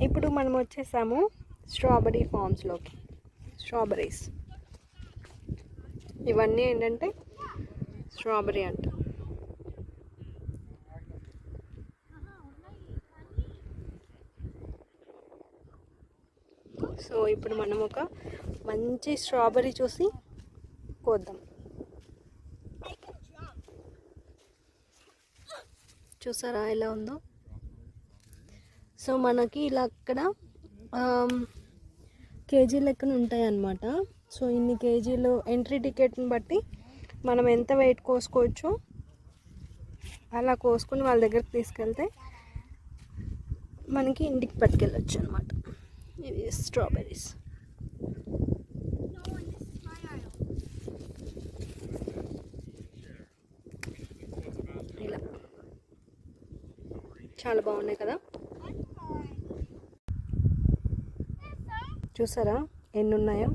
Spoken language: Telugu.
ఇప్పుడు మనం వచ్చేసాము స్ట్రాబెరీ ఫామ్స్లోకి. స్ట్రాబెరీస్ ఇవన్నీ ఏంటంటే స్ట్రాబెరీ అంట. సో ఇప్పుడు మనం ఒక మంచి స్ట్రాబెరీ చూసి కోద్దాం. చూసారా ఎలా ఉందో? సో మనకి ఇలా అక్కడ కేజీ లెక్కన ఉంటాయి అన్నమాట. సో ఇన్ని కేజీలు ఎంట్రీ టికెట్ని బట్టి మనం ఎంత వెయిట్ కోసుకోవచ్చు, అలా కోసుకుని వాళ్ళ దగ్గరికి తీసుకెళ్తే మనకి ఇంటికి పట్టుకెళ్ళచ్చు అనమాట. ఇవి స్ట్రాబెర్రీస్. ఇలా చాలా బాగున్నాయి కదా. చూసారా ఎన్ని ఉన్నాయో?